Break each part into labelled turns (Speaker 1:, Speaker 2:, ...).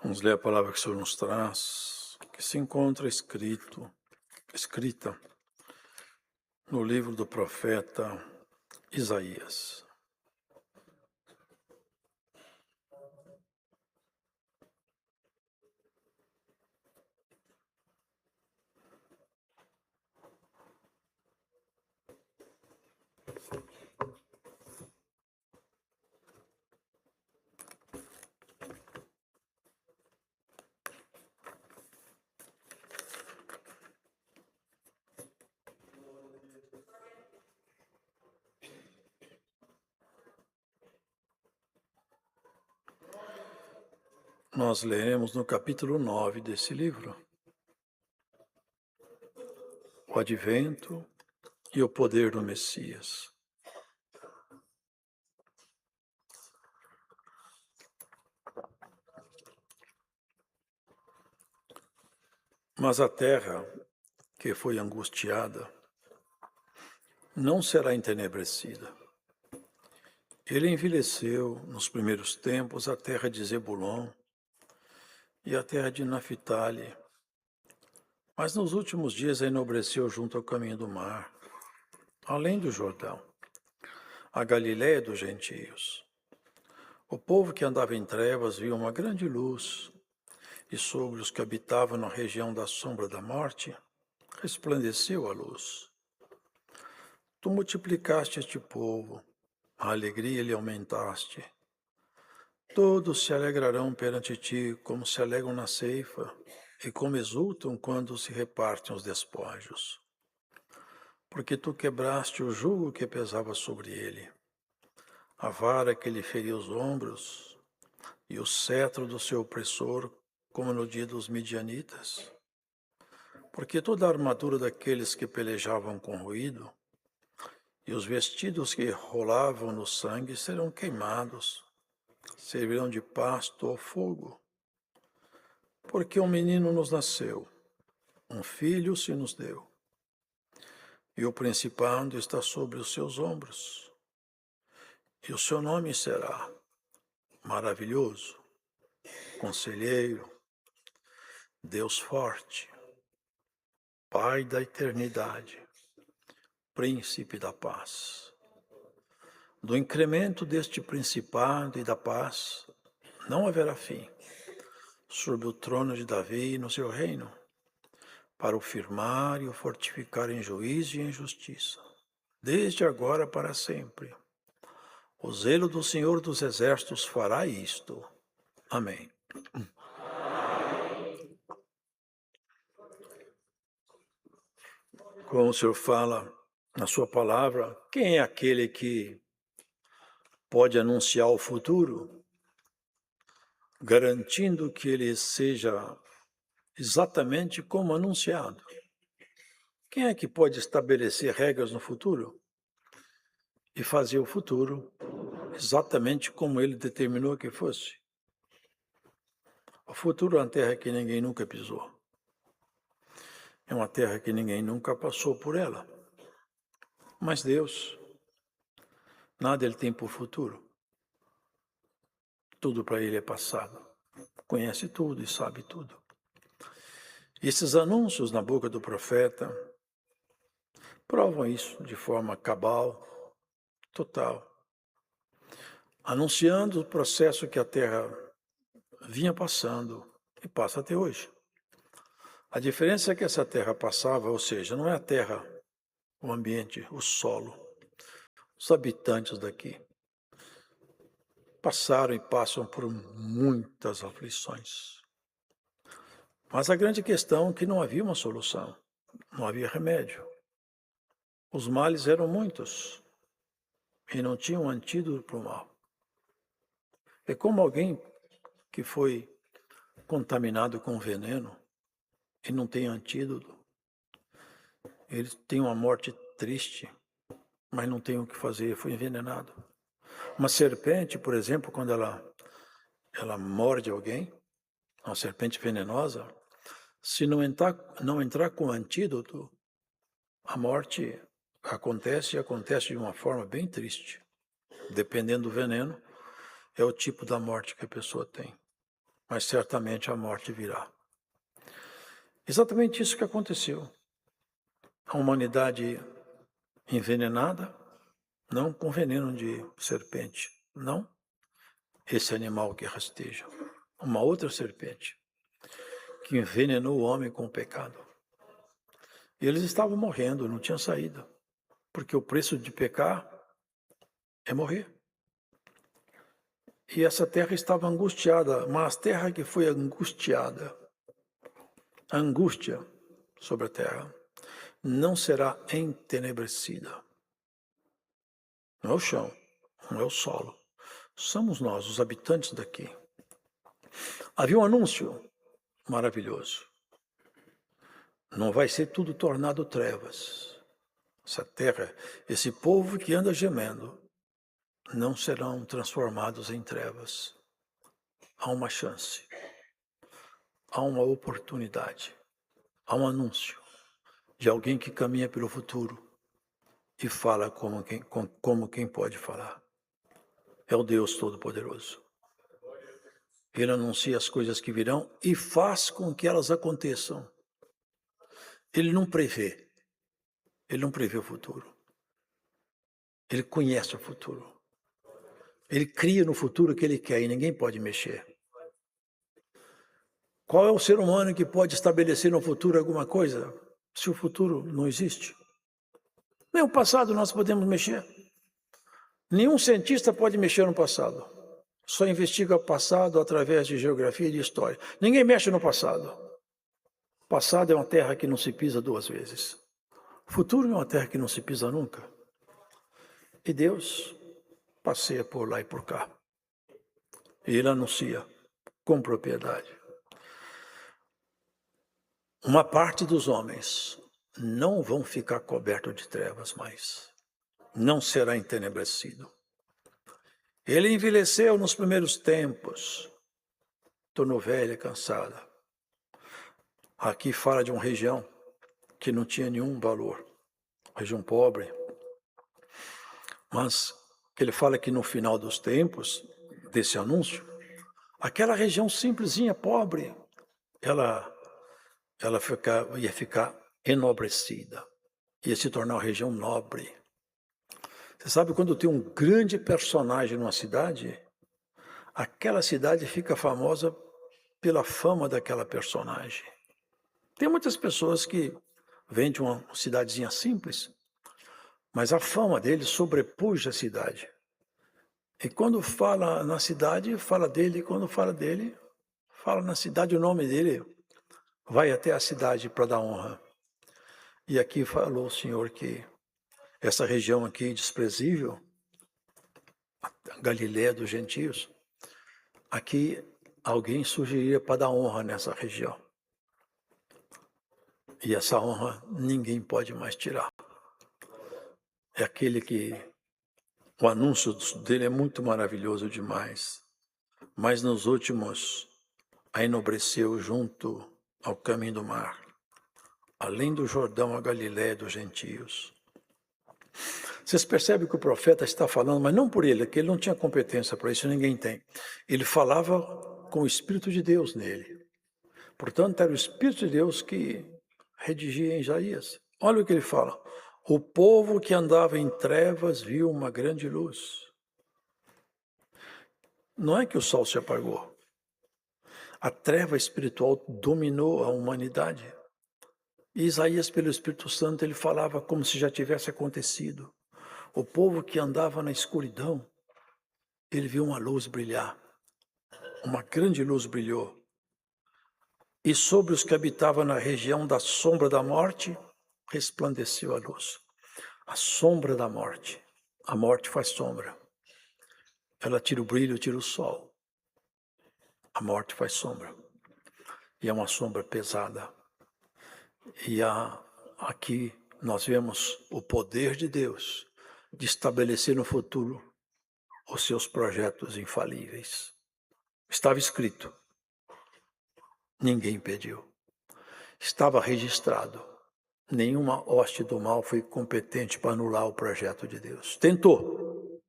Speaker 1: Vamos ler a palavra que o Senhor nos traz, que se encontra escrita no livro do profeta Isaías. Nós leremos no capítulo 9 desse livro o advento e o poder do Messias. Mas a terra que foi angustiada não será entenebrecida. Ele envelheceu nos primeiros tempos a terra de Zebulon e a terra de Naphtali, mas nos últimos dias enobreceu junto ao caminho do mar, além do Jordão, a Galiléia dos gentios. O povo que andava em trevas viu uma grande luz, e sobre os que habitavam na região da sombra da morte, resplandeceu a luz. Tu multiplicaste este povo, a alegria lhe aumentaste. Todos se alegrarão perante ti, como se alegram na ceifa, e como exultam quando se repartem os despojos. Porque tu quebraste o jugo que pesava sobre ele, a vara que lhe feria os ombros, e o cetro do seu opressor, como no dia dos midianitas. Porque toda a armadura daqueles que pelejavam com ruído, e os vestidos que rolavam no sangue serão queimados, servirão de pasto ao fogo. Porque um menino nos nasceu, um filho se nos deu, e o principado está sobre os seus ombros. E o seu nome será Maravilhoso, Conselheiro, Deus Forte, Pai da Eternidade, Príncipe da Paz. Do incremento deste principado e da paz não haverá fim, sobre o trono de Davi e no seu reino, para o firmar e o fortificar em juízo e em justiça, desde agora para sempre. O zelo do Senhor dos Exércitos fará isto. Amém. Como o Senhor fala na sua palavra, quem é aquele que pode anunciar o futuro, garantindo que ele seja exatamente como anunciado? Quem é que pode estabelecer regras no futuro e fazer o futuro exatamente como ele determinou que fosse? O futuro é uma terra que ninguém nunca pisou. É uma terra que ninguém nunca passou por ela. Mas Deus, nada ele tem por futuro. Tudo para ele é passado. Conhece tudo e sabe tudo. E esses anúncios na boca do profeta provam isso de forma cabal, total. Anunciando o processo que a terra vinha passando e passa até hoje. A diferença é que essa terra passava, ou seja, não é a terra, o ambiente, o solo, os habitantes daqui passaram e passam por muitas aflições. Mas a grande questão é que não havia uma solução, não havia remédio. Os males eram muitos e não tinham um antídoto para o mal. É como alguém que foi contaminado com veneno e não tem antídoto. Ele tem uma morte triste, mas não tem o que fazer, foi envenenado. Uma serpente, por exemplo, quando ela morde alguém, uma serpente venenosa, se não entrar com antídoto, a morte acontece e acontece de uma forma bem triste. Dependendo do veneno, é o tipo da morte que a pessoa tem. mas certamente a morte virá. Exatamente isso que aconteceu. A humanidade envenenada, não com veneno de serpente, não esse animal que rasteja, uma outra serpente que envenenou o homem com o pecado. E eles estavam morrendo, não tinha saída, porque o preço de pecar é morrer. E essa terra estava angustiada, mas terra que foi angustiada, a angústia sobre a terra, não será entenebrecida. Não é o chão, não é o solo. Somos nós, os habitantes daqui. Havia um anúncio maravilhoso. Não vai ser tudo tornado trevas. Essa terra, esse povo que anda gemendo, não serão transformados em trevas. Há uma chance, há uma oportunidade, há um anúncio de alguém que caminha pelo futuro e fala como quem pode falar. É o Deus Todo-Poderoso. Ele anuncia as coisas que virão e faz com que elas aconteçam. Ele não prevê o futuro. Ele conhece o futuro. Ele cria no futuro o que ele quer e ninguém pode mexer. Qual é o ser humano que pode estabelecer no futuro alguma coisa, se o futuro não existe? Nem o passado nós podemos mexer. Nenhum cientista pode mexer no passado. Só investiga o passado através de geografia e de história. Ninguém mexe no passado. O passado é uma terra que não se pisa duas vezes. O futuro é uma terra que não se pisa nunca. E Deus passeia por lá e por cá. E Ele anuncia com propriedade. Uma parte dos homens não vão ficar cobertos de trevas mais. Não será entenebrecido. Ele envelheceu nos primeiros tempos, tornou velha e cansada. Aqui fala de uma região que não tinha nenhum valor, região pobre. Mas ele fala que no final dos tempos, desse anúncio, aquela região simplesinha, pobre, ela ia ficar enobrecida, ia se tornar uma região nobre. Você sabe, quando tem um grande personagem numa cidade, aquela cidade fica famosa pela fama daquela personagem. Tem muitas pessoas que vêm de uma cidadezinha simples, mas a fama dele sobrepuja a cidade. E quando fala na cidade, fala dele, quando fala dele, fala na cidade, o nome dele vai até a cidade para dar honra. E aqui falou o Senhor que essa região aqui desprezível, a Galiléia dos gentios, aqui alguém surgiria para dar honra nessa região. E essa honra ninguém pode mais tirar. É aquele que o anúncio dele é muito maravilhoso demais. Mas nos últimos a enobreceu junto ao caminho do mar, além do Jordão, a Galiléia dos gentios. Vocês percebem que o profeta está falando, mas não por ele, que ele não tinha competência para isso, ninguém tem. Ele falava com o Espírito de Deus nele. Portanto, era o Espírito de Deus que redigia em Isaías. Olha o que ele fala. O povo que andava em trevas viu uma grande luz. Não é que o sol se apagou. A treva espiritual dominou a humanidade. E Isaías, pelo Espírito Santo, ele falava como se já tivesse acontecido. O povo que andava na escuridão, ele viu uma luz brilhar. Uma grande luz brilhou. E sobre os que habitavam na região da sombra da morte, resplandeceu a luz. A sombra da morte. A morte faz sombra. Ela tira o brilho, tira o sol. A morte faz sombra. E é uma sombra pesada. E aqui nós vemos o poder de Deus de estabelecer no futuro os seus projetos infalíveis. Estava escrito. Ninguém impediu. Estava registrado. Nenhuma hoste do mal foi competente para anular o projeto de Deus. Tentou,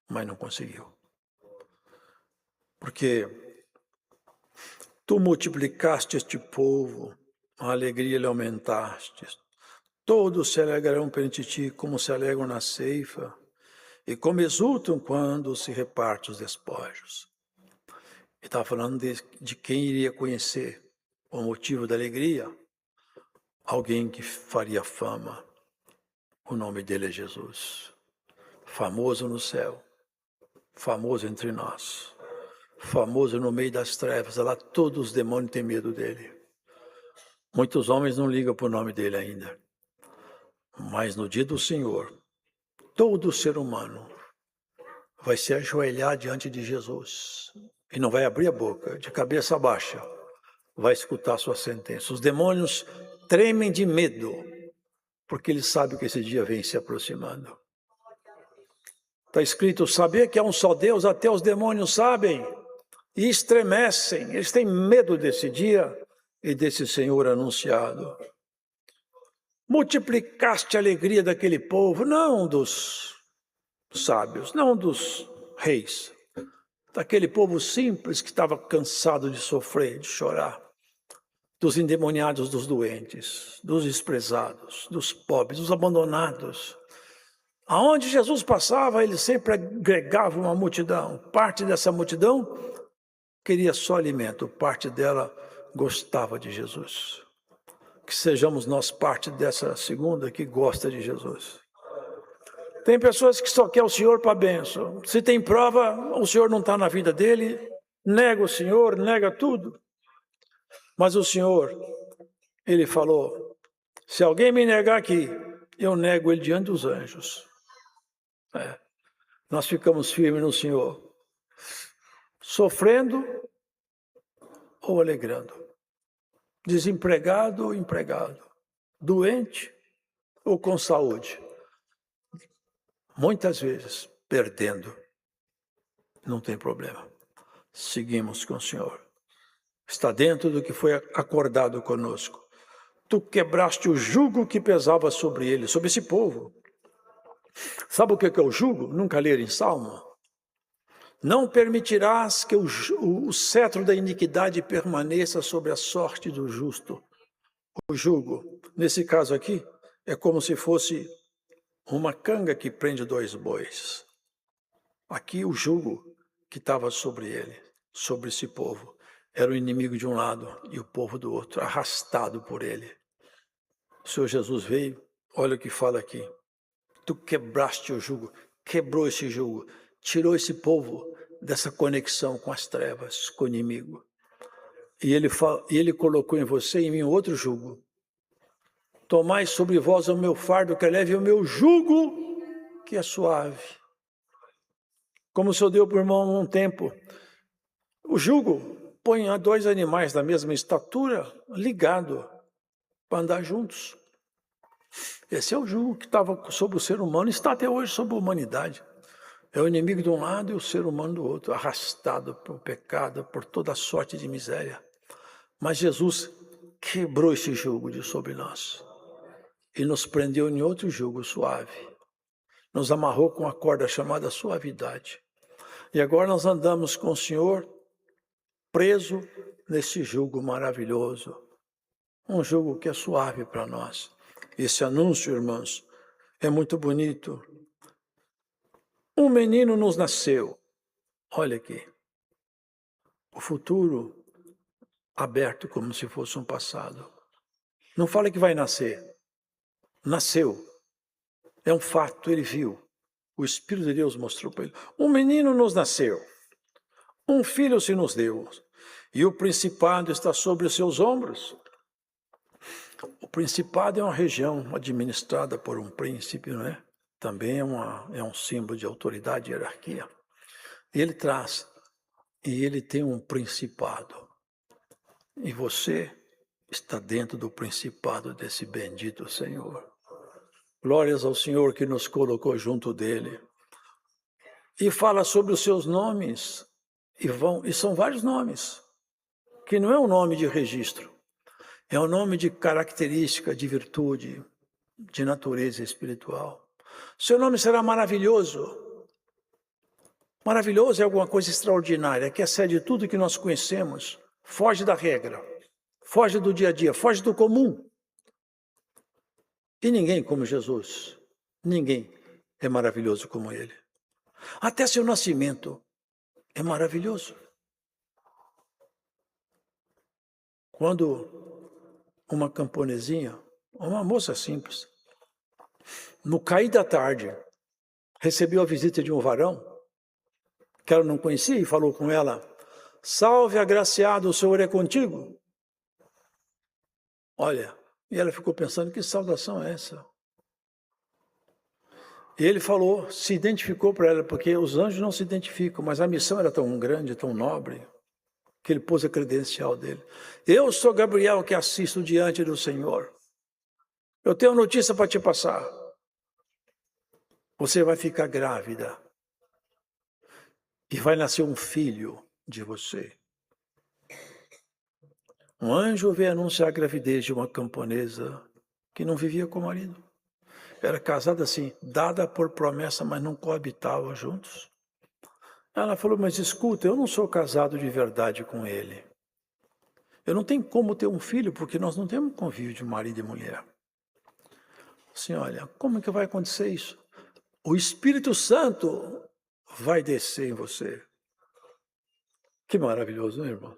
Speaker 1: mas não conseguiu. Porque Tu multiplicaste este povo, a alegria lhe aumentaste. Todos se alegrarão perante ti, como se alegram na ceifa, e como exultam quando se reparte os despojos. Ele estava falando de quem iria conhecer o motivo da alegria. Alguém que faria fama. O nome dele é Jesus. Famoso no céu, famoso entre nós, famoso no meio das trevas. Lá todos os demônios têm medo dele. Muitos homens não ligam para o nome dele ainda. Mas no dia do Senhor, todo ser humano vai se ajoelhar diante de Jesus e não vai abrir a boca, de cabeça baixa, vai escutar sua sentença. Os demônios tremem de medo, porque eles sabem que esse dia vem se aproximando. Está escrito, saber que há um só Deus, até os demônios sabem e estremecem. Eles têm medo desse dia e desse Senhor anunciado. Multiplicaste a alegria daquele povo, não dos sábios, não dos reis, daquele povo simples que estava cansado de sofrer, de chorar, dos endemoniados, dos doentes, dos desprezados, dos pobres, dos abandonados. Aonde Jesus passava, ele sempre agregava uma multidão. Parte dessa multidão queria só alimento, parte dela gostava de Jesus. Que sejamos nós parte dessa segunda que gosta de Jesus. Tem pessoas que só querem o Senhor para a bênção. Se tem prova, o Senhor não está na vida dele, nega o Senhor, nega tudo. Mas o Senhor, ele falou, se alguém me negar aqui, eu nego ele diante dos anjos. Nós ficamos firmes no Senhor, sofrendo ou alegrando, desempregado ou empregado, doente ou com saúde, muitas vezes perdendo, não tem problema, seguimos com o Senhor, está dentro do que foi acordado conosco. Tu quebraste o jugo que pesava sobre ele, sobre esse povo. Sabe o que é o jugo? Nunca leram em Salmo? Não permitirás que o cetro da iniquidade permaneça sobre a sorte do justo. O jugo, nesse caso aqui, é como se fosse uma canga que prende dois bois. Aqui o jugo que estava sobre ele, sobre esse povo, era o inimigo de um lado e o povo do outro, arrastado por ele. O Senhor Jesus veio, olha o que fala aqui. Tu quebraste o jugo, quebrou esse jugo, tirou esse povo dessa conexão com as trevas, com o inimigo. E ele colocou em você e em mim outro jugo. Tomai sobre vós o meu fardo que é leve e o meu jugo que é suave. Como o Senhor deu para o irmão um tempo. O jugo põe a dois animais da mesma estatura ligado para andar juntos. Esse é o jugo que estava sobre o ser humano e está até hoje sobre a humanidade. É o inimigo de um lado e o ser humano do outro, arrastado pelo pecado, por toda sorte de miséria. Mas Jesus quebrou esse jugo de sobre nós e nos prendeu em outro jugo suave. Nos amarrou com a corda chamada suavidade. E agora nós andamos com o Senhor preso nesse jugo maravilhoso. Um jugo que é suave para nós. Esse anúncio, irmãos, é muito bonito. Um menino nos nasceu. Olha aqui. O futuro aberto como se fosse um passado. Não fala que vai nascer. Nasceu. É um fato, ele viu. O Espírito de Deus mostrou para ele. Um menino nos nasceu. Um filho se nos deu. E o principado está sobre os seus ombros. O principado é uma região administrada por um príncipe, não é? Também é um símbolo de autoridade e hierarquia. Ele traz, e ele tem um principado. E você está dentro do principado desse bendito Senhor. Glórias ao Senhor que nos colocou junto dele. E fala sobre os seus nomes, e são vários nomes, que não é um nome de registro. É um nome de característica, de virtude, de natureza espiritual. Seu nome será maravilhoso. Maravilhoso é alguma coisa extraordinária, que excede tudo que nós conhecemos foge da regra, foge do dia a dia, foge do comum. E ninguém como Jesus, ninguém é maravilhoso como ele. Até seu nascimento é maravilhoso. Quando uma camponesinha, uma moça simples, no cair da tarde, recebeu a visita de um varão que ela não conhecia e falou com ela: salve, agraciado, o Senhor é contigo. Olha, e ela ficou pensando, que saudação é essa? E ele falou, se identificou para ela, porque os anjos não se identificam, mas a missão era tão grande, tão nobre, que ele pôs a credencial dele. Eu sou Gabriel que assisto diante do Senhor. Eu tenho uma notícia para te passar. Você vai ficar grávida. E vai nascer um filho de você. Um anjo veio anunciar a gravidez de uma camponesa que não vivia com o marido. Era casada assim, dada por promessa, mas não coabitavam juntos. Ela falou, mas escuta, eu não sou casado de verdade com ele. Eu não tenho como ter um filho, porque nós não temos convívio de marido e mulher. Assim, olha, como que vai acontecer isso? O Espírito Santo vai descer em você. Que maravilhoso, né, irmão?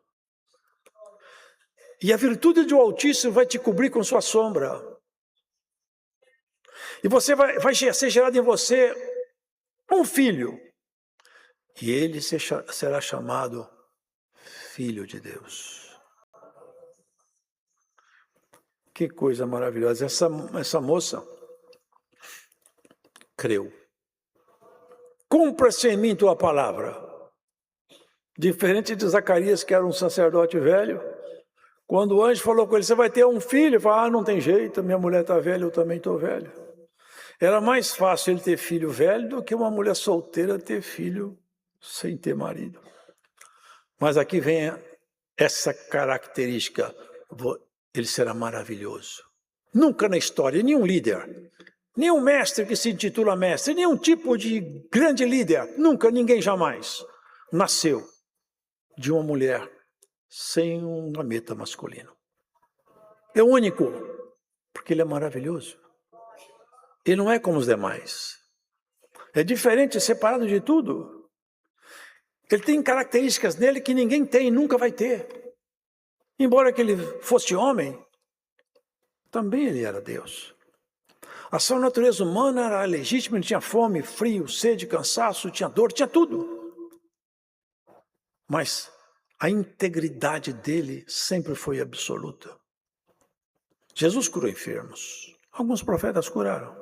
Speaker 1: E a virtude do Altíssimo vai te cobrir com sua sombra. E você vai ser gerado em você um filho. E ele será chamado Filho de Deus. Que coisa maravilhosa. Essa moça creu. Cumpra-se em mim tua palavra. Diferente de Zacarias, que era um sacerdote velho, quando o anjo falou com ele, você vai ter um filho, ele falou, não tem jeito, minha mulher está velha, eu também estou velho. Era mais fácil ele ter filho velho do que uma mulher solteira ter filho sem ter marido. Mas aqui vem essa característica, ele será maravilhoso. Nunca na história, nenhum líder, nenhum mestre que se intitula mestre, nenhum tipo de grande líder, nunca, ninguém jamais nasceu de uma mulher sem um gameta masculino. É único, porque ele é maravilhoso. Ele não é como os demais. É diferente, é separado de tudo. Ele tem características nele que ninguém tem, nunca vai ter. Embora que ele fosse homem, também ele era Deus. A sua natureza humana era legítima, ele tinha fome, frio, sede, cansaço, tinha dor, tinha tudo. Mas a integridade dele sempre foi absoluta. Jesus curou enfermos. Alguns profetas curaram.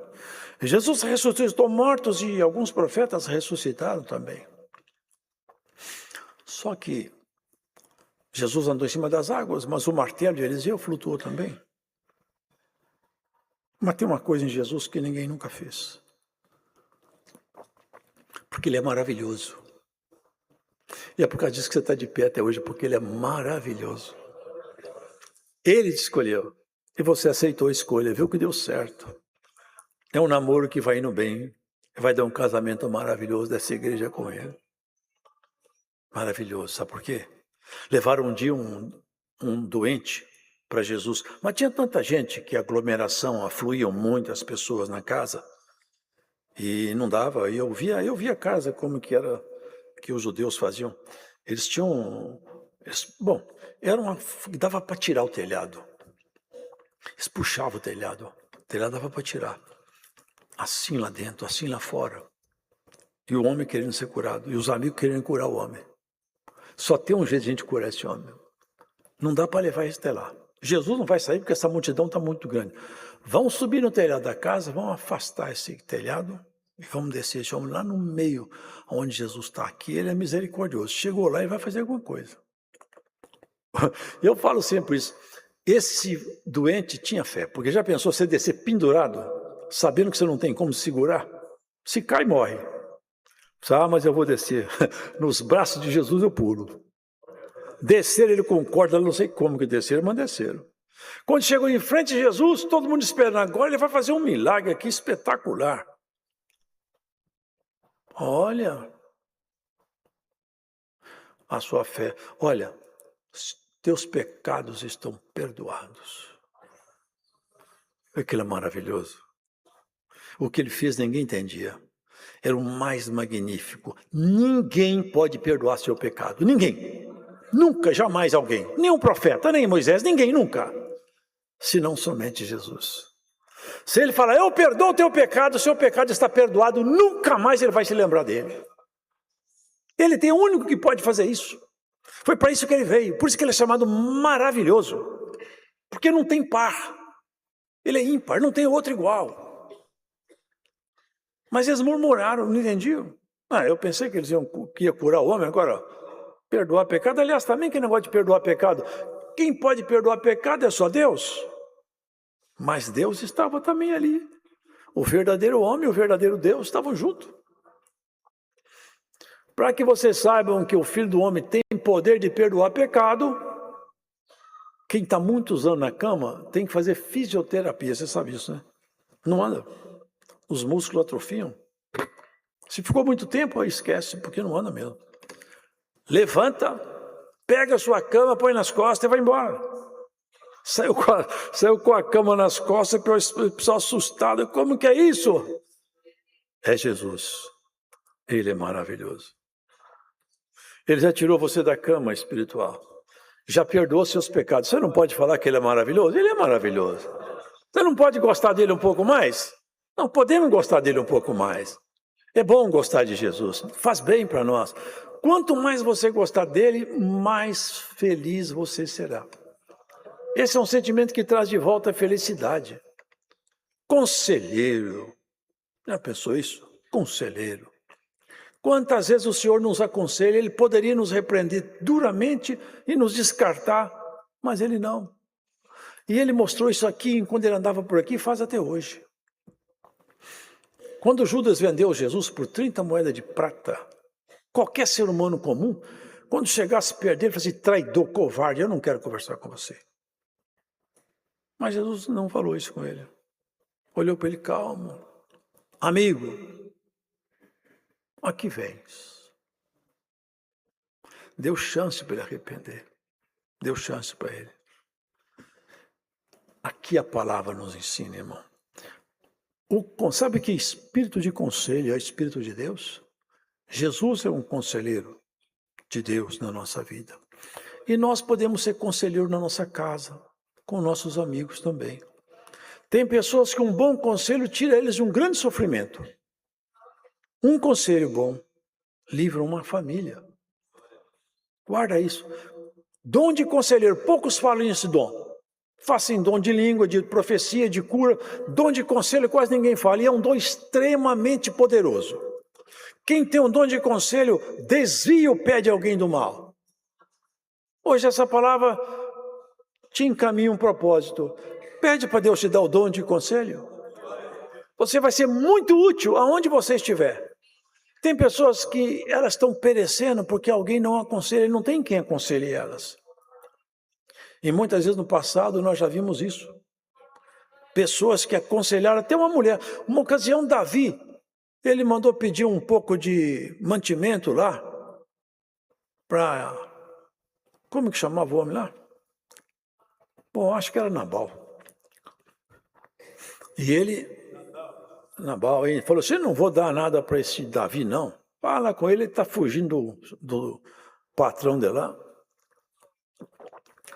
Speaker 1: Jesus ressuscitou mortos e alguns profetas ressuscitaram também. Só que Jesus andou em cima das águas, mas o martelo de Eliseu flutuou também. Mas tem uma coisa em Jesus que ninguém nunca fez. Porque ele é maravilhoso. E é por causa disso que você está de pé até hoje, porque ele é maravilhoso. Ele te escolheu. E você aceitou a escolha, viu que deu certo. É um namoro que vai indo bem. Vai dar um casamento maravilhoso dessa igreja com ele. Maravilhoso, sabe por quê? Levaram um dia um doente para Jesus. Mas tinha tanta gente que a aglomeração, afluíam muitas pessoas na casa. E não dava. E eu via a casa como que era que os judeus faziam. Eles tinham... dava para tirar o telhado. Eles puxavam o telhado dava para tirar. Assim lá dentro, assim lá fora. E o homem querendo ser curado. E os amigos querendo curar o homem. Só tem um jeito de a gente curar esse homem. Não dá para levar esse até lá. Jesus não vai sair porque essa multidão está muito grande. Vão subir no telhado da casa, vão afastar esse telhado e vamos descer esse homem lá no meio, onde Jesus está aqui. Ele é misericordioso. Chegou lá e vai fazer alguma coisa. Eu falo sempre isso. Esse doente tinha fé, porque já pensou você descer pendurado, sabendo que você não tem como se segurar? Se cai, morre. Mas eu vou descer. Nos braços de Jesus eu pulo. Descer, ele concorda, não sei como que desceram, mas desceram. Quando chegou em frente de Jesus, todo mundo esperando. Agora ele vai fazer um milagre aqui espetacular. Olha a sua fé. Olha, teus pecados estão perdoados. Aquilo é maravilhoso. O que ele fez ninguém entendia. Era o mais magnífico. Ninguém pode perdoar seu pecado. Ninguém. Nunca, jamais alguém. Nem um profeta, nem Moisés, ninguém, nunca. Senão somente Jesus. Se ele falar, eu perdoo o teu pecado, o seu pecado está perdoado, nunca mais ele vai se lembrar dele. Ele tem o único que pode fazer isso. Foi para isso que ele veio. Por isso que ele é chamado maravilhoso. Porque não tem par. Ele é ímpar, não tem outro igual. Mas eles murmuraram, não entendiam. Eu pensei que eles que ia curar o homem, agora perdoar pecado. Aliás, também que negócio de perdoar pecado. Quem pode perdoar pecado é só Deus. Mas Deus estava também ali. O verdadeiro homem e o verdadeiro Deus estavam juntos. Para que vocês saibam que o Filho do Homem tem poder de perdoar pecado, quem está muitos anos na cama tem que fazer fisioterapia. Você sabe isso, né? Não anda. Os músculos atrofiam. Se ficou muito tempo, aí esquece, porque não anda mesmo. Levanta, pega a sua cama, põe nas costas e vai embora. Saiu com a cama nas costas, o pessoal assustado. Como que é isso? É Jesus. Ele é maravilhoso. Ele já tirou você da cama espiritual. Já perdoou seus pecados. Você não pode falar que ele é maravilhoso? Ele é maravilhoso. Você não pode gostar dele um pouco mais? Não, podemos gostar dele um pouco mais. É bom gostar de Jesus. Faz bem para nós. Quanto mais você gostar dele, mais feliz você será. Esse é um sentimento que traz de volta a felicidade. Conselheiro. Já pensou isso? Conselheiro. Quantas vezes o Senhor nos aconselha, Ele poderia nos repreender duramente e nos descartar, mas Ele não. E Ele mostrou isso aqui, quando Ele andava por aqui, faz até hoje. Quando Judas vendeu Jesus por 30 moedas de prata, qualquer ser humano comum, quando chegasse perto dele, ele falasse, traidor, covarde, eu não quero conversar com você. Mas Jesus não falou isso com ele. Olhou para ele, calmo. Amigo, aqui vens. Deu chance para ele arrepender. Deu chance para ele. Aqui a palavra nos ensina, irmão. Sabe que espírito de conselho é espírito de Deus? Jesus é um conselheiro de Deus na nossa vida. E nós podemos ser conselheiros na nossa casa, com nossos amigos também. Tem pessoas que um bom conselho tira eles de um grande sofrimento. Um conselho bom livra uma família. Guarda isso. Dom de conselheiro, poucos falam nesse dom. Fazem dom de língua, de profecia, de cura. Dom de conselho quase ninguém fala. E é um dom extremamente poderoso. Quem tem um dom de conselho, desvia o pé de alguém do mal. Hoje essa palavra te encaminha um propósito. Pede para Deus te dar o dom de conselho. Você vai ser muito útil aonde você estiver. Tem pessoas que elas estão perecendo porque alguém não aconselha, não tem quem aconselhe elas. E muitas vezes no passado nós já vimos isso. Pessoas que aconselharam, até uma mulher. Uma ocasião, Davi, ele mandou pedir um pouco de mantimento lá, para, como que chamava o homem lá? Bom, acho que era Nabal. E Nabal, ele falou assim, não vou dar nada para esse Davi, não. Fala com ele está fugindo do patrão dele lá.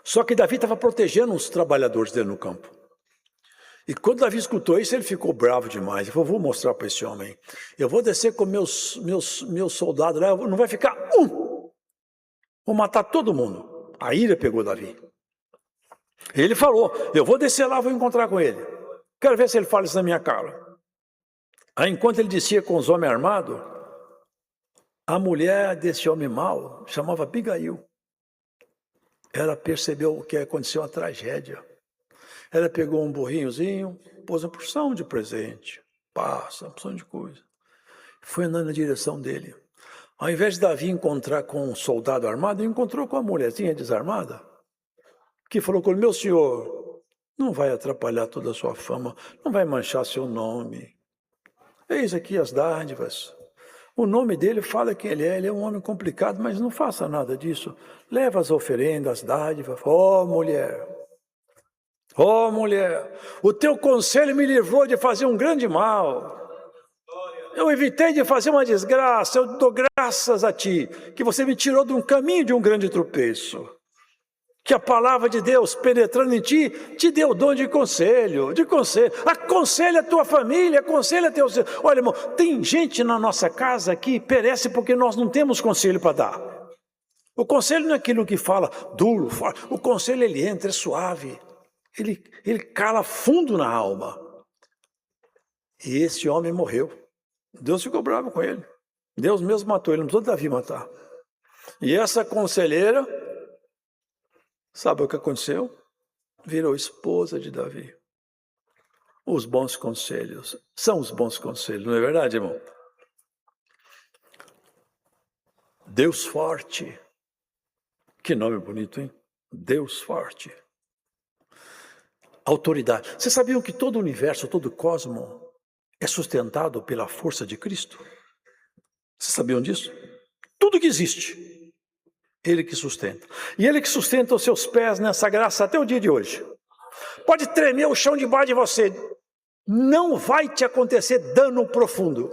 Speaker 1: Só que Davi estava protegendo os trabalhadores dele no campo. E quando Davi escutou isso, ele ficou bravo demais. Ele falou, vou mostrar para esse homem. Eu vou descer com meus soldados lá, não vai ficar um. Vou matar todo mundo. A ira pegou Davi. Ele falou, eu vou descer lá, vou encontrar com ele. Quero ver se ele fala isso na minha cara. Aí, enquanto ele descia com os homens armados, a mulher desse homem mau, chamava Abigail. Ela percebeu que aconteceu uma tragédia. Ela pegou um burrinhozinho, pôs uma porção de presente, passa, uma porção de coisa. Foi andando na direção dele. Ao invés de Davi encontrar com um soldado armado, ele encontrou com uma mulherzinha desarmada, que falou com ele, meu senhor, não vai atrapalhar toda a sua fama, não vai manchar seu nome. Eis aqui as dádivas. O nome dele fala quem ele é um homem complicado, mas não faça nada disso. Leva as oferendas, as dádivas. Ó mulher, o teu conselho me livrou de fazer um grande mal. Eu evitei de fazer uma desgraça, eu dou graças a ti, que você me tirou de um caminho de um grande tropeço. Que a palavra de Deus, penetrando em ti, te deu o dom de conselho. Aconselha a tua família, aconselha teus... Olha, irmão, tem gente na nossa casa que perece porque nós não temos conselho para dar. O conselho não é aquilo que fala duro, forte. O conselho, ele entra, é suave. Ele cala fundo na alma. E esse homem morreu. Deus ficou bravo com ele. Deus mesmo matou ele, não precisou Davi matar. E essa conselheira... Sabe o que aconteceu? Virou esposa de Davi. Os bons conselhos são os bons conselhos, não é verdade, irmão? Deus forte. Que nome bonito, hein? Deus forte. Autoridade. Vocês sabiam que todo o universo, todo o cosmos é sustentado pela força de Cristo? Vocês sabiam disso? Tudo que existe. Ele que sustenta. E ele que sustenta os seus pés nessa graça até o dia de hoje. Pode tremer o chão debaixo de você. Não vai te acontecer dano profundo.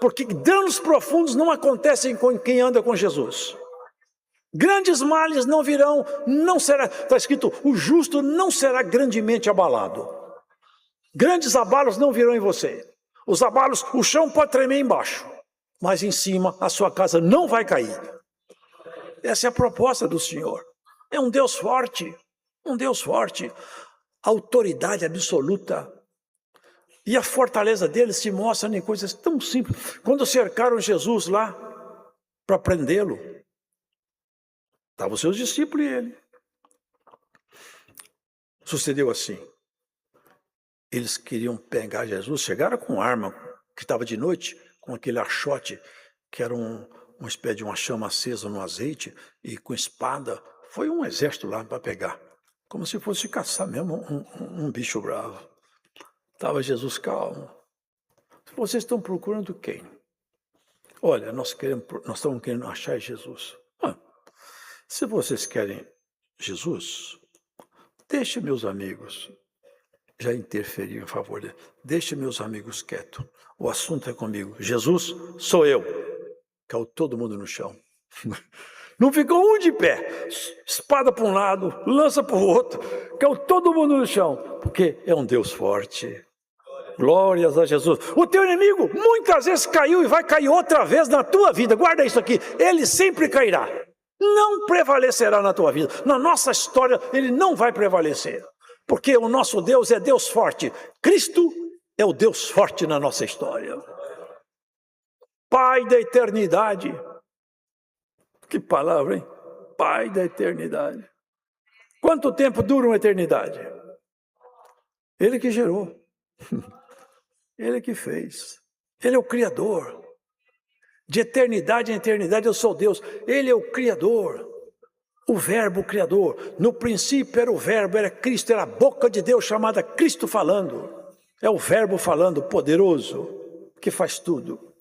Speaker 1: Porque danos profundos não acontecem com quem anda com Jesus. Grandes males não virão, não será, está escrito, o justo não será grandemente abalado. Grandes abalos não virão em você. Os abalos, o chão pode tremer embaixo. Mas em cima a sua casa não vai cair. Essa é a proposta do Senhor. É um Deus forte, autoridade absoluta. E a fortaleza dele se mostra em coisas tão simples. Quando cercaram Jesus lá para prendê-lo, estavam os seus discípulos e ele. Sucedeu assim. Eles queriam pegar Jesus, chegaram com arma, que estava de noite, com aquele achote, que era uma espécie de uma chama acesa no azeite, e com espada, foi um exército lá para pegar, como se fosse caçar mesmo um bicho bravo. Estava Jesus calmo. Vocês estão procurando quem? Olha, nós estamos querendo achar Jesus. Se vocês querem Jesus, deixe meus amigos, já interferiu em favor dele, deixe meus amigos quietos, o assunto é comigo. Jesus, sou eu. Caiu todo mundo no chão. Não ficou um de pé. Espada para um lado, lança para o outro. Caiu todo mundo no chão. Porque é um Deus forte. Glórias a Jesus. O teu inimigo muitas vezes caiu e vai cair outra vez na tua vida. Guarda isso aqui. Ele sempre cairá. Não prevalecerá na tua vida. Na nossa história, ele não vai prevalecer. Porque o nosso Deus é Deus forte. Cristo é o Deus forte na nossa história. Pai da eternidade. Que palavra, hein? Pai da eternidade. Quanto tempo dura uma eternidade? Ele que gerou. Ele que fez. Ele é o Criador. De eternidade em eternidade eu sou Deus. Ele é o Criador. O Verbo Criador. No princípio era o Verbo, era Cristo, era a boca de Deus chamada Cristo falando. É o Verbo falando, poderoso, que faz tudo.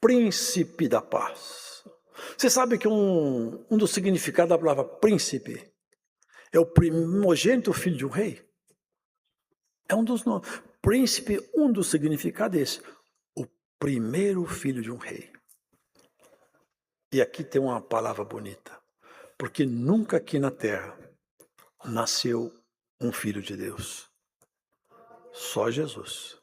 Speaker 1: Príncipe da paz. Você sabe que um dos significados da palavra príncipe é o primogênito filho de um rei? É um dos nomes. Príncipe, um dos significados é esse. O primeiro filho de um rei. E aqui tem uma palavra bonita. Porque nunca aqui na terra nasceu um filho de Deus. Só Jesus.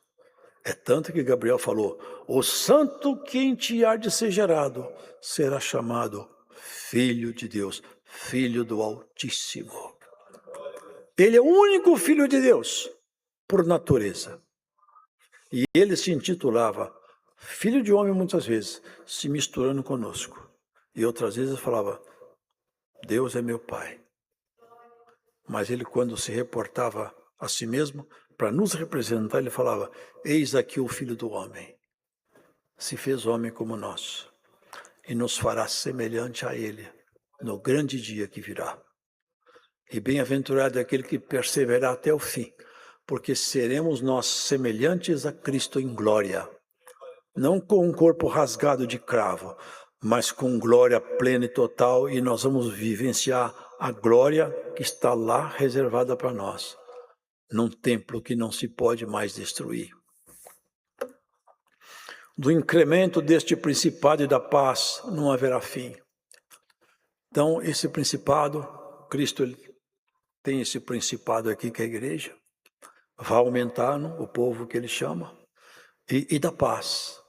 Speaker 1: É tanto que Gabriel falou, o santo que em ti há de ser gerado será chamado Filho de Deus, Filho do Altíssimo. Ele é o único Filho de Deus, por natureza. E ele se intitulava Filho de Homem muitas vezes, se misturando conosco. E outras vezes falava, Deus é meu Pai. Mas ele, quando se reportava a si mesmo, para nos representar, ele falava, eis aqui o Filho do Homem, se fez homem como nós, e nos fará semelhante a ele, no grande dia que virá. E bem-aventurado é aquele que perseverar até o fim, porque seremos nós semelhantes a Cristo em glória, não com um corpo rasgado de cravo, mas com glória plena e total, e nós vamos vivenciar a glória que está lá reservada para nós, num templo que não se pode mais destruir. Do incremento deste principado e da paz não haverá fim. Então, esse principado, Cristo tem esse principado aqui que é a igreja, vai aumentar o povo que ele chama, e da paz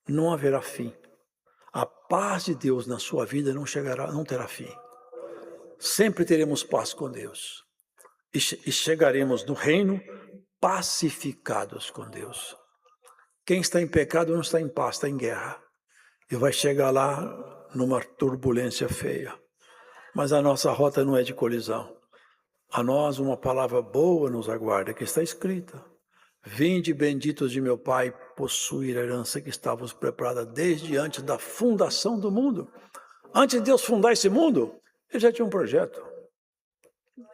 Speaker 1: não haverá fim. A paz de Deus na sua vida não terá fim. Sempre teremos paz com Deus. E chegaremos no reino pacificados com Deus. Quem está em pecado não está em paz, está em guerra. E vai chegar lá numa turbulência feia. Mas a nossa rota não é de colisão. A nós uma palavra boa nos aguarda, que está escrita. Vinde, benditos de meu Pai, possuir a herança que estávamos preparada desde antes da fundação do mundo. Antes de Deus fundar esse mundo, ele já tinha um projeto.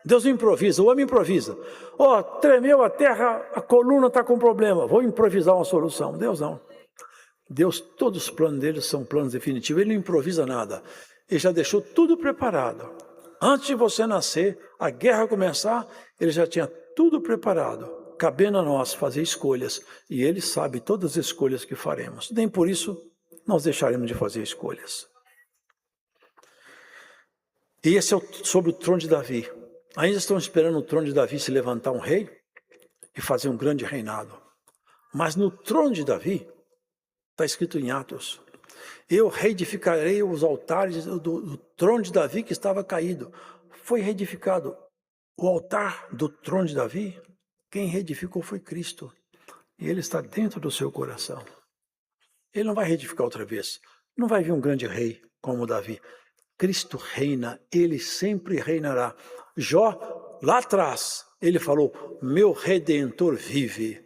Speaker 1: Deus não improvisa, o homem improvisa. Tremeu a terra, a coluna está com problema, vou improvisar uma solução. Deus não. Deus, todos os planos dele são planos definitivos, ele não improvisa nada. Ele já deixou tudo preparado. Antes de você nascer, a guerra começar, ele já tinha tudo preparado. Cabendo a nós fazer escolhas, e ele sabe todas as escolhas que faremos. Nem por isso nós deixaremos de fazer escolhas. E esse é sobre o trono de Davi. Ainda estão esperando o trono de Davi se levantar um rei e fazer um grande reinado. Mas no trono de Davi, está escrito em Atos, eu reedificarei os altares do trono de Davi que estava caído. Foi reedificado o altar do trono de Davi. Quem reedificou foi Cristo. E ele está dentro do seu coração. Ele não vai reedificar outra vez. Não vai vir um grande rei como Davi. Cristo reina, ele sempre reinará. Jó, lá atrás, ele falou, meu Redentor vive.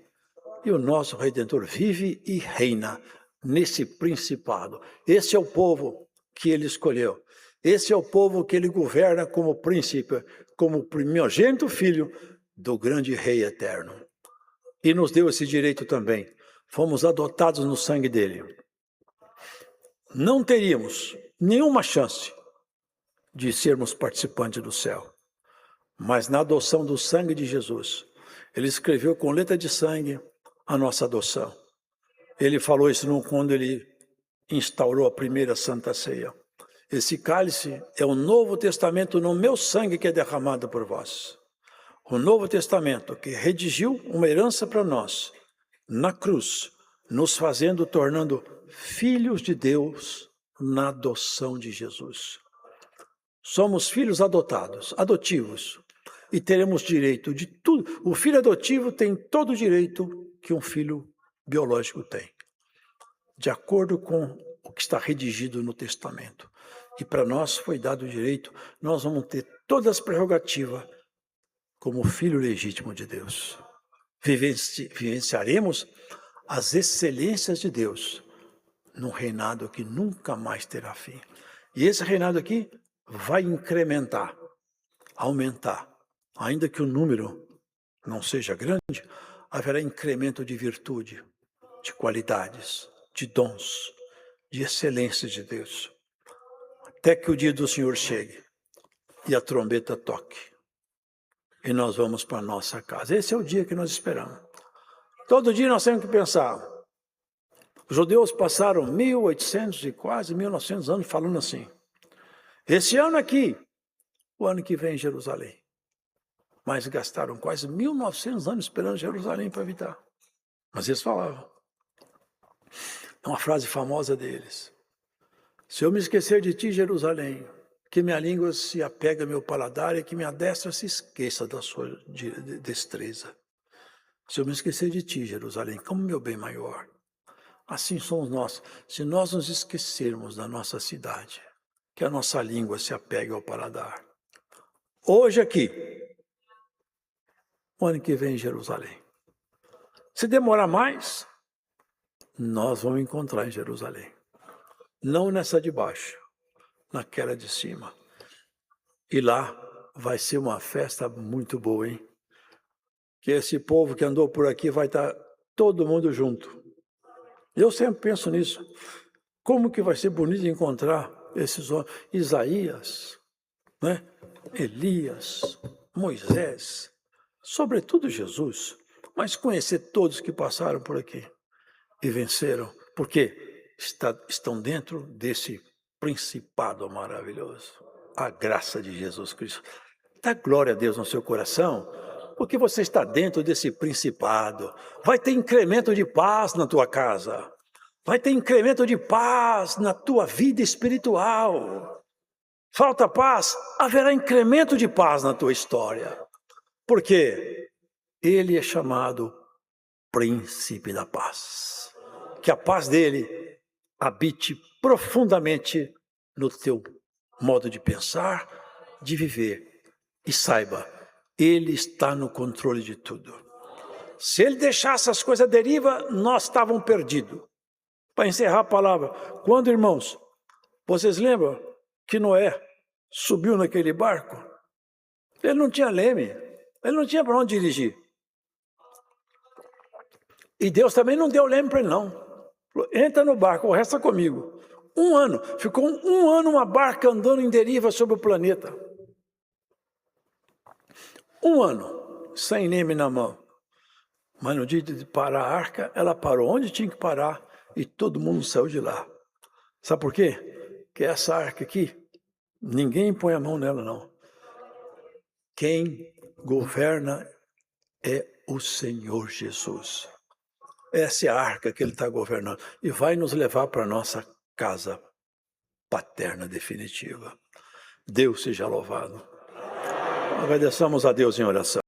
Speaker 1: E o nosso Redentor vive e reina nesse principado. Esse é o povo que ele escolheu. Esse é o povo que ele governa como príncipe, como primogênito filho do grande rei eterno. E nos deu esse direito também. Fomos adotados no sangue dele. Não teríamos nenhuma chance de sermos participantes do céu. Mas na adoção do sangue de Jesus, ele escreveu com letra de sangue a nossa adoção. Ele falou isso quando ele instaurou a primeira Santa Ceia. Esse cálice é o Novo Testamento no meu sangue que é derramado por vós. O Novo Testamento que redigiu uma herança para nós na cruz, nos tornando filhos de Deus na adoção de Jesus. Somos filhos adotivos, e teremos direito de tudo. O filho adotivo tem todo o direito que um filho biológico tem, de acordo com o que está redigido no Testamento. E para nós foi dado o direito, nós vamos ter todas as prerrogativas como filho legítimo de Deus. Vivenciaremos as excelências de Deus num reinado que nunca mais terá fim. E esse reinado aqui vai incrementar, aumentar. Ainda que o número não seja grande, haverá incremento de virtude, de qualidades, de dons, de excelência de Deus. Até que o dia do Senhor chegue e a trombeta toque. E nós vamos para a nossa casa. Esse é o dia que nós esperamos. Todo dia nós temos que pensar. Os judeus passaram 1800 e quase 1900 anos falando assim. Esse ano aqui, o ano que vem em Jerusalém. Mas gastaram quase 1900 anos esperando Jerusalém para habitar. Mas eles falavam. É uma frase famosa deles. Se eu me esquecer de ti, Jerusalém, que minha língua se apega ao meu paladar e que minha destra se esqueça da sua destreza. Se eu me esquecer de ti, Jerusalém, como meu bem maior. Assim somos nós. Se nós nos esquecermos da nossa cidade, que a nossa língua se apegue ao paladar. Hoje aqui, o ano que vem em Jerusalém. Se demorar mais, nós vamos encontrar em Jerusalém. Não nessa de baixo, naquela de cima. E lá vai ser uma festa muito boa, hein? Que esse povo que andou por aqui vai estar todo mundo junto. Eu sempre penso nisso. Como que vai ser bonito encontrar esses homens? Isaías, né? Elias, Moisés, sobretudo Jesus, mas conhecer todos que passaram por aqui e venceram, porque estão dentro desse principado maravilhoso, a graça de Jesus Cristo. Dá glória a Deus no seu coração, porque você está dentro desse principado. Vai ter incremento de paz na tua casa, vai ter incremento de paz na tua vida espiritual. Falta paz, haverá incremento de paz na tua história, porque ele é chamado Príncipe da Paz. Que a paz dele habite profundamente no teu modo de pensar, de viver. E saiba, ele está no controle de tudo. Se ele deixasse as coisas à deriva, nós estávamos perdidos. Para encerrar a palavra, quando, irmãos, vocês lembram que Noé subiu naquele barco? Ele não tinha leme, ele não tinha para onde dirigir. E Deus também não deu leme para ele, não. Falou, entra no barco, resta comigo. 1 ano, ficou 1 ano uma barca andando em deriva sobre o planeta. 1 ano, sem leme na mão. Mas no dia de parar a arca, ela parou onde tinha que parar e todo mundo saiu de lá. Sabe por quê? Porque essa arca aqui, ninguém põe a mão nela, não. Quem governa é o Senhor Jesus. Essa é a arca que ele está governando e vai nos levar para a nossa casa paterna definitiva. Deus seja louvado. Agradeçamos a Deus em oração.